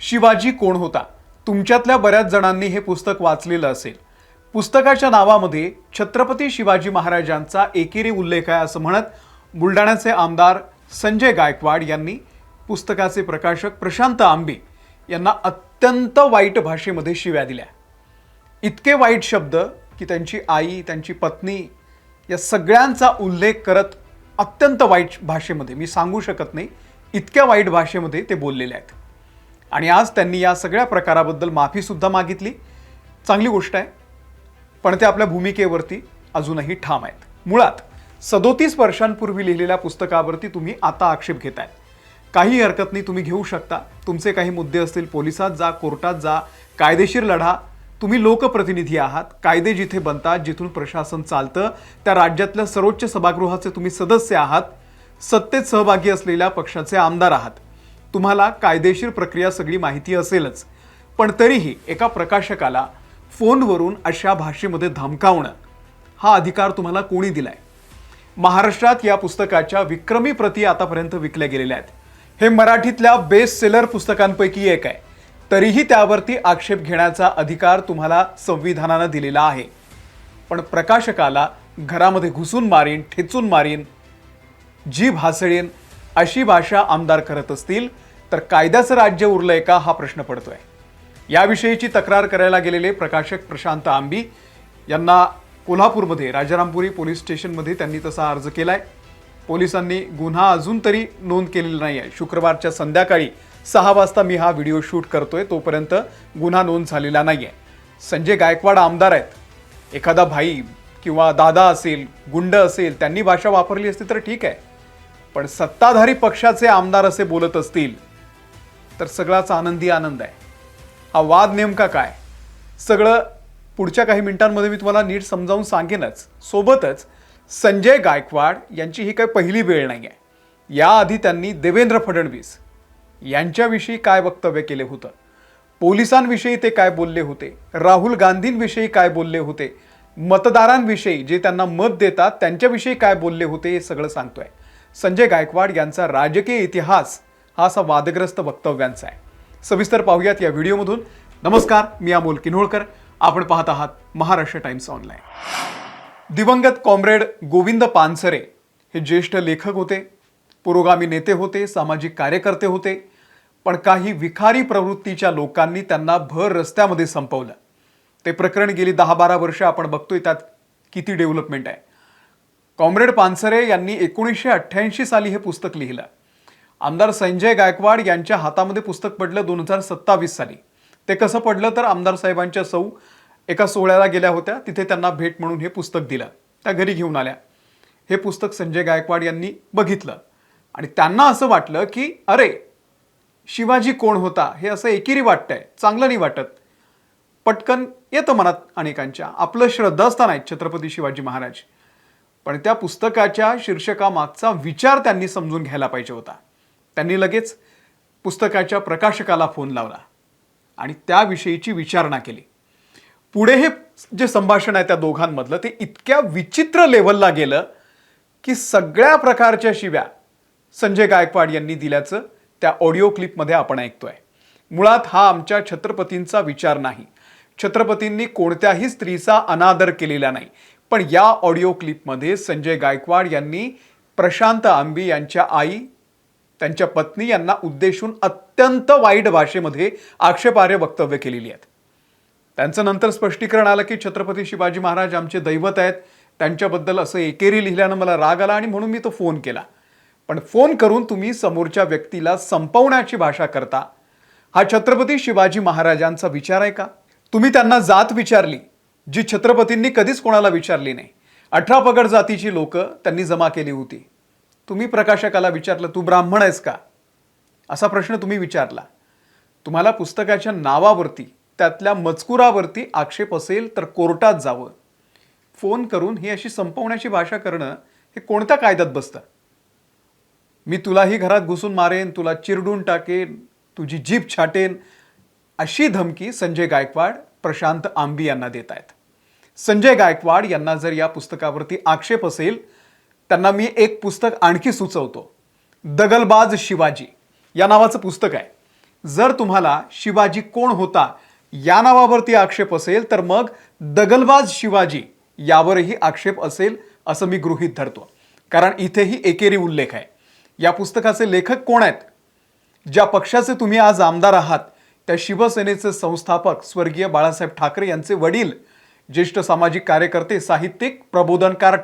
शिवाजी कोण होता? तुमच्यातल्या बऱ्याच जणांनी हे पुस्तक वाचलेलं असेल. पुस्तकाच्या नावामध्ये छत्रपती शिवाजी महाराजांचा एकेरी उल्लेख आहे असं म्हणत बुलढाण्याचे आमदार संजय गायकवाड यांनी पुस्तकाचे प्रकाशक प्रशांत आंबे यांना अत्यंत वाईट भाषेमध्ये शिव्या दिल्या. इतके वाईट शब्द की त्यांची आई, त्यांची पत्नी या सगळ्यांचा उल्लेख करत अत्यंत वाईट भाषेमध्ये, मी सांगू शकत नाही इतक्या वाईट भाषेमध्ये ते बोललेले आहेत. आणि आज त्यांनी या सगळ्या प्रकाराबद्दल माफी सुद्धा मागितली. चांगली गोष्ट आहे, पण ते आपल्या भूमिकेवरती अजूनही ठाम आहेत. मुळात 37 वर्षांपूर्वी लिहिलेल्या पुस्तकावरती तुम्ही आता आक्षेप घेताय. काही हरकत नाही, तुम्ही घेऊ शकता. तुमचे काही मुद्दे असतील, पोलिसात जा, कोर्टात जा, कायदेशीर लढा. तुम्ही लोकप्रतिनिधी आहात. कायदे जिथे बनतात, जिथून प्रशासन चालतं, त्या राज्यातल्या सर्वोच्च सभागृहाचे तुम्ही सदस्य आहात. सत्तेत सहभागी असलेल्या पक्षाचे आमदार आहात. तुम्हाला कायदेशीर प्रक्रिया सगळी माहिती असेलच. पण तरीही एका प्रकाशकाला फोनवरून अशा भाषेमध्ये धमकावणं हा अधिकार तुम्हाला कोणी दिलाय? महाराष्ट्रात या पुस्तकाच्या विक्रमी प्रती आतापर्यंत विकल्या गेलेल्या आहेत. हे मराठीतल्या बेस्ट सेलर पुस्तकांपैकी एक आहे. तरीही त्यावरती आक्षेप घेण्याचा अधिकार तुम्हाला संविधानानं दिलेला आहे. पण प्रकाशकाला घरामध्ये घुसून मारीन, ठेचून मारीन, जीभ हासळीन अशी भाषा आमदार करत असतील तर कायद्याचं राज्य उरलंय का हा प्रश्न पडतोय. याविषयीची तक्रार करायला गेलेले प्रकाशक प्रशांत आंबी यांना कोल्हापूरमध्ये राजारामपुरी पोलीस स्टेशनमध्ये त्यांनी तसा अर्ज केलाय. पोलिसांनी गुन्हा अजून तरी नोंद केलेला नाही आहे. शुक्रवारच्या संध्याकाळी 6 वाजता मी हा व्हिडिओ शूट करतोय, तोपर्यंत गुन्हा नोंद झालेला नाही आहे. संजय गायकवाड आमदार आहेत. एखादा भाई किंवा दादा असेल, गुंड असेल, त्यांनी भाषा वापरली असती तर ठीक आहे. पण सत्ताधारी पक्षाचे आमदार असे बोलत असतील तर सगळाच आनंदी आनंद आहे. हा वाद नेमका काय, सगळं पुढच्या काही मिनिटांमध्ये मी तुम्हाला नीट समजावून सांगेनच. सोबतच संजय गायकवाड यांची ही काही पहिली वेळ नाही आहे. याआधी त्यांनी देवेंद्र फडणवीस यांच्याविषयी काय वक्तव्य केले होतं, पोलिसांविषयी ते काय बोलले होते, राहुल गांधींविषयी काय बोलले होते, मतदारांविषयी जे त्यांना मत देतात त्यांच्याविषयी काय बोलले होते, हे सगळं सांगतोय. संजय गायकवाड यांचा राजकीय इतिहास हा असा वादग्रस्त वक्तव्यांचा आहे. सविस्तर पाहूयात या व्हिडिओमधून. नमस्कार, मी अमोल किन्होळकर. आपण पाहत आहात महाराष्ट्र टाइम्स ऑनलाईन. दिवंगत कॉम्रेड गोविंद पानसरे हे ज्येष्ठ लेखक होते, पुरोगामी नेते होते, सामाजिक कार्यकर्ते होते. पण काही विखारी प्रवृत्तीच्या लोकांनी त्यांना भर रस्त्यामध्ये संपवलं. ते प्रकरण गेली 10-12 वर्ष आपण बघतोय, त्यात किती डेव्हलपमेंट आहे. कॉम्रेड पानसरे यांनी 1988 साली हे पुस्तक लिहिलं. आमदार संजय गायकवाड यांच्या हातामध्ये पुस्तक पडलं 2027 साली. ते कसं पडलं तर आमदार साहेबांच्या सौ एका सोहळ्याला गेल्या होत्या, तिथे त्यांना भेट म्हणून हे पुस्तक दिलं. त्या घरी घेऊन आल्या. हे पुस्तक संजय गायकवाड यांनी बघितलं आणि त्यांना असं वाटलं की अरे, शिवाजी कोण होता हे असं एकेरी वाटतंय, चांगलं नाही वाटत. पटकन येतं मनात अनेकांच्या, आपलं श्रद्धास्थान आहे छत्रपती शिवाजी महाराज. पण त्या पुस्तकाच्या शीर्षकामागचा विचार त्यांनी समजून घ्यायला पाहिजे होता. त्यांनी लगेच पुस्तकाच्या प्रकाशकाला फोन लावला आणि त्याविषयीची विचारणा केली. पुढे हे जे संभाषण आहे त्या दोघांमधलं ते इतक्या विचित्र लेव्हलला गेलं की सगळ्या प्रकारच्या शिव्या संजय गायकवाड यांनी दिल्याचं त्या ऑडिओ क्लिपमध्ये आपण ऐकतोय. मुळात हा आमच्या छत्रपतींचा विचार नाही. छत्रपतींनी कोणत्याही स्त्रीचा अनादर केलेला नाही. पण या ऑडिओ क्लिपमध्ये संजय गायकवाड यांनी प्रशांत आंबी यांच्या आई, त्यांच्या पत्नी यांना उद्देशून अत्यंत वाईट भाषेमध्ये आक्षेपार्ह वक्तव्य केलेली आहेत. त्यांचं नंतर स्पष्टीकरण आलं की छत्रपती शिवाजी महाराज आमचे दैवत आहेत, त्यांच्याबद्दल असं एकेरी लिहिल्यानं मला राग आला आणि म्हणून मी तो फोन केला. पण फोन करून तुम्ही समोरच्या व्यक्तीला संपवण्याची भाषा करता, हा छत्रपती शिवाजी महाराजांचा विचार आहे का? तुम्ही त्यांना जात विचारली जी छत्रपतींनी कधीच कोणाला विचारली नाही. 18 पगड जातीची लोक त्यांनी जमा केली होती. तुम्ही प्रकाशकाला विचारलं, तू ब्राह्मण आहेस का, असा प्रश्न तुम्ही विचारला. तुम्हाला पुस्तकाच्या नावावरती, त्यातल्या मजकुरावरती आक्षेप असेल तर कोर्टात जावं. फोन करून ही अशी संपवण्याची भाषा करणं हे कोणत्या कायद्यात बसतं? मी तुलाही घरात घुसून मारेन, तुला चिरडून टाकेन, तुझी जीभ छाटेन, अशी धमकी संजय गायकवाड प्रशांत आंबी यांना देत आहेत. संजय गायकवाड यांना जर या पुस्तकावरती आक्षेप असेल, त्यांना मी एक पुस्तक आणखी सुचवतो. दगलबाज शिवाजी या नावाचं पुस्तक आहे. जर तुम्हाला शिवाजी कोण होता या नावावरती आक्षेप असेल तर मग दगलबाज शिवाजी यावरही आक्षेप असेल असं मी गृहीत धरतो, कारण इथेही एकेरी उल्लेख आहे. या पुस्तकाचे लेखक कोण आहेत? ज्या पक्षाचे तुम्ही आज आमदार आहात त्या शिवसेनेचे संस्थापक स्वर्गीय बाळासाहेब ठाकरे यांचे वडील, ज्येष्ठ सामाजिक कार्यकर्ते, साहित्यिक प्रबोधनकार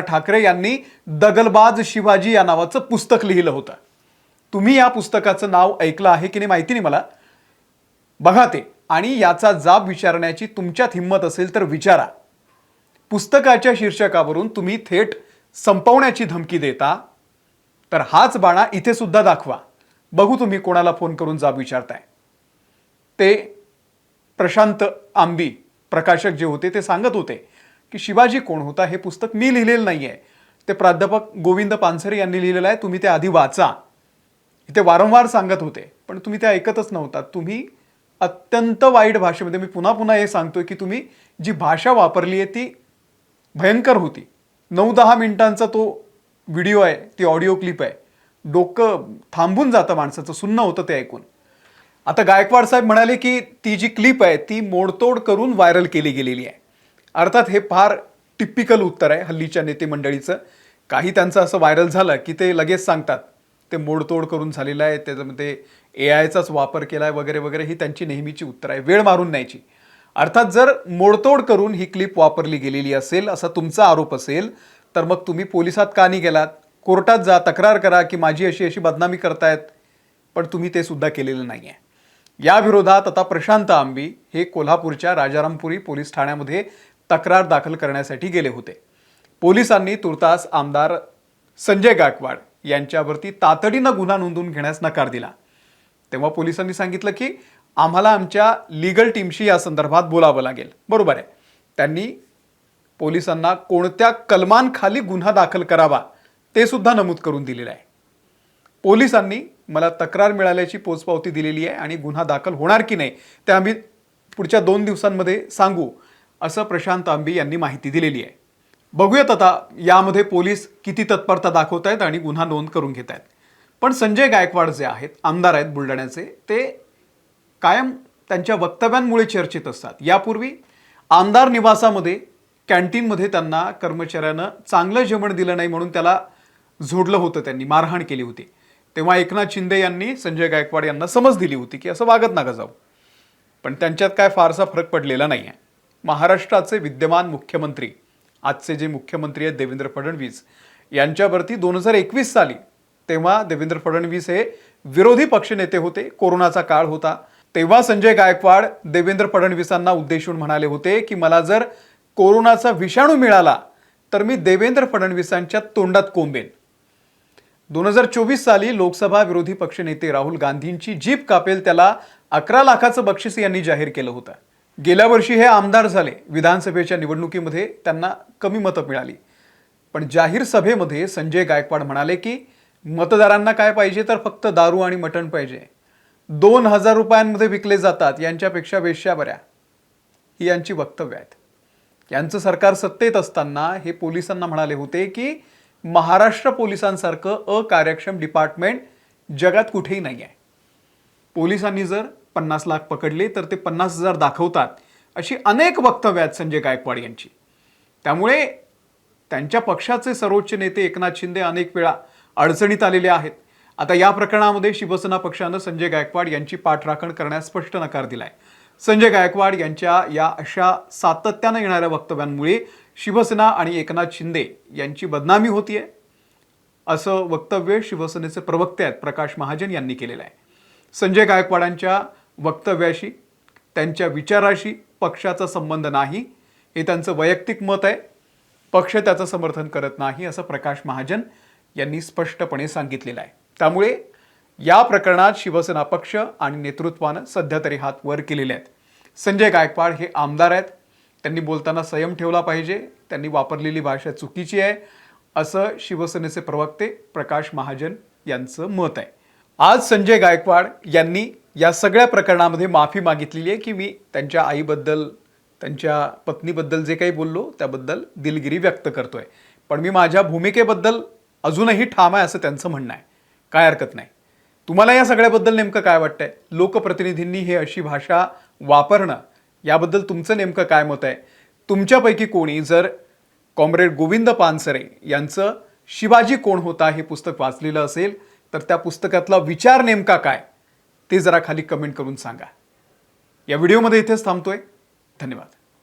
ठाकरे यांनी दगलबाज शिवाजी या नावाचं पुस्तक लिहिलं होतं. तुम्ही या पुस्तकाचं नाव ऐकलं आहे की नाही माहिती नाही मला. बघा ते, आणि याचा जाब विचारण्याची तुमच्यात हिंमत असेल तर विचारा. पुस्तकाच्या शीर्षकावरून तुम्ही थेट संपवण्याची धमकी देता, तर हाच बाणा इथे सुद्धा दाखवा. बघू तुम्ही कोणाला फोन करून जाब विचारताय. ते प्रशांत आंबी प्रकाशक जे होते ते सांगत होते की शिवाजी कोण होता हे पुस्तक मी लिहिलेलं नाहीये, ते प्राध्यापक गोविंद पानसरे यांनी लिहिलेलं आहे, तुम्ही ते आधी वाचा. इथे वारंवार सांगत होते पण तुम्ही ते ऐकतच नव्हता. तुम्ही अत्यंत वाईट भाषेमध्ये, मी पुन्हा पुन्हा हे सांगतोय की तुम्ही जी भाषा वापरली आहे ती भयंकर होती. 9-10 मिनिटांचा तो व्हिडिओ आहे, ती ऑडिओ क्लिप आहे. डोकं थांबून जातं माणसाचं, सुन्न होतं ते ऐकून. आता गायकवाड साहेब म्हणाले की ती जी क्लिप आहे ती मोडतोड करून व्हायरल केली गेलेली आहे. अर्थात हे फार टिपिकल उत्तर आहे हल्लीच्या नेते मंडळीचं. काही त्यांचं असं व्हायरल झालं की ते लगेच सांगतात ते मोडतोड करून झालेलं आहे, त्याच्यामध्ये AIचाच वापर केला आहे वगैरे वगैरे. ही त्यांची नेहमीची उत्तर आहे, वेळ मारून न्यायची. अर्थात जर मोडतोड करून ही क्लिप वापरली गेलेली असेल असा तुमचा आरोप असेल तर मग तुम्ही पोलिसात का नाही गेलात? कोर्टात जा, तक्रार करा की माझी अशी अशी बदनामी करतायत. पण तुम्ही ते सुद्धा केलेलं नाही आहे. या विरोधात आता प्रशांत आंबी हे कोल्हापूरच्या राजारामपुरी पोलीस ठाण्यामध्ये तक्रार दाखल करण्यासाठी गेले होते. पोलिसांनी तुर्तास आमदार संजय गायकवाड यांच्यावरती तातडीनं गुन्हा नोंदवून घेण्यास नकार दिला. तेव्हा पोलिसांनी सांगितलं की आम्हाला आमच्या लीगल टीमशी या संदर्भात बोलावं लागेल. बरोबर आहे. त्यांनी पोलिसांना कोणत्या कलमांखाली गुन्हा दाखल करावा ते सुद्धा नमूद करून दिलेलं आहे. पोलिसांनी मला तक्रार मिळाल्याची पोचपावती दिलेली आहे आणि गुन्हा दाखल होणार की नाही ते आम्ही पुढच्या 2 दिवसांमध्ये सांगू, असं प्रशांत आंबी यांनी माहिती दिलेली आहे. बघूयात आता यामध्ये पोलीस किती तत्परता दाखवत आहेत आणि गुन्हा नोंद करून घेत आहेत. पण संजय गायकवाड जे आहेत, आमदार आहेत बुलढाण्याचे, ते कायम त्यांच्या वक्तव्यांमुळे चर्चेत असतात. यापूर्वी आमदार निवासामध्ये कॅन्टीनमध्ये त्यांना कर्मचाऱ्यानं चांगलं जेवण दिलं नाही म्हणून त्याला झोडलं होतं, त्यांनी मारहाण केली होती. तेव्हा एकनाथ शिंदे यांनी संजय गायकवाड यांना समज दिली होती की असं वागत नका जाऊ. पण त्यांच्यात काय फारसा फरक पडलेला नाही आहे. महाराष्ट्राचे विद्यमान मुख्यमंत्री, आजचे जे मुख्यमंत्री आहेत देवेंद्र फडणवीस, यांच्यावरती 2021 साली, तेव्हा देवेंद्र फडणवीस हे विरोधी पक्षनेते होते, कोरोनाचा काळ होता, तेव्हा संजय गायकवाड देवेंद्र फडणवीसांना उद्देशून म्हणाले होते की मला जर कोरोनाचा विषाणू मिळाला तर मी देवेंद्र फडणवीसांच्या तोंडात कोंबेन. 2024 साली लोकसभा विरोधी पक्षनेते राहुल गांधींची जीभ कापेल त्याला 11 लाखाचं बक्षीस यांनी जाहीर केलं होतं. गेल्या वर्षी हे आमदार झाले. विधानसभेच्या निवडणुकीमध्ये त्यांना कमी मतं मिळाली. पण जाहीर सभेमध्ये संजय गायकवाड म्हणाले की मतदारांना काय पाहिजे तर फक्त दारू आणि मटण पाहिजे. 2000 रुपयांमध्ये विकले जातात, यांच्यापेक्षा वेश्या बऱ्या. ही यांची वक्तव्य आहेत. यांचं सरकार सत्तेत असताना हे पोलिसांना म्हणाले होते की महाराष्ट्र पोलिसांसारखं अकार्यक्षम डिपार्टमेंट जगात कुठेही नाही आहे. पोलिसांनी जर 50 लाख पकडले तर ते 50,000 दाखवतात, अशी अनेक वक्तव्य आहेत संजय गायकवाड यांची. त्यामुळे त्यांच्या पक्षाचे सर्वोच्च नेते एकनाथ शिंदे अनेक वेळा अडचणीत आलेले आहेत. आता या प्रकरणामध्ये शिवसेना पक्षानं संजय गायकवाड यांची पाठराखण करण्यास स्पष्ट नकार दिलाय. संजय गायकवाड यांच्या या अशा सातत्यानं येणाऱ्या वक्तव्यांमुळे शिवसेना आणि एकनाथ शिंदे यांची बदनामी होतीये, असं वक्तव्य शिवसेनेचे प्रवक्ते आहेत प्रकाश महाजन यांनी केलेलं आहे. संजय गायकवाडांच्या वक्तव्याशी, त्यांच्या विचाराशी पक्षाचा संबंध नाही, हे त्यांचं वैयक्तिक मत आहे. पक्ष त्याचं समर्थन करत नाही, असं प्रकाश महाजन यांनी स्पष्टपणे सांगितलेलं आहे. त्यामुळे या प्रकरणात शिवसेना पक्ष आणि नेतृत्वानं सध्या तरी हात वर केलेले आहेत. संजय गायकवाड हे आमदार आहेत, त्यांनी बोलताना संयम ठेवला पाहिजे, त्यांनी वापरलेली भाषा चुकीची आहे, असं शिवसेनेचे प्रवक्ते प्रकाश महाजन यांचं मत आहे. आज संजय गायकवाड यांनी या सगळ्या प्रकरणामध्ये माफी मागितलेली आहे की मी त्यांच्या आईबद्दल, त्यांच्या पत्नीबद्दल जे काही बोललो त्याबद्दल दिलगिरी व्यक्त करतोय, पण मी माझ्या भूमिकेबद्दल अजूनही ठाम आहे, असं त्यांचं म्हणणं आहे. काय हरकत नाही. तुम्हाला या सगळ्याबद्दल नेमकं काय वाटतंय? लोकप्रतिनिधींनी हे अशी भाषा वापरणं याबद्दल तुमचं नेमकं काय मत आहे? तुमच्यापैकी कोणी जर कॉम्रेड गोविंद पानसरे यांचं शिवाजी कोण होता हे पुस्तक वाचलेलं असेल तर त्या पुस्तकातला विचार नेमका काय ते जरा खाली कमेंट करून सांगा. या व्हिडिओमध्ये इथेच थांबतोय. धन्यवाद.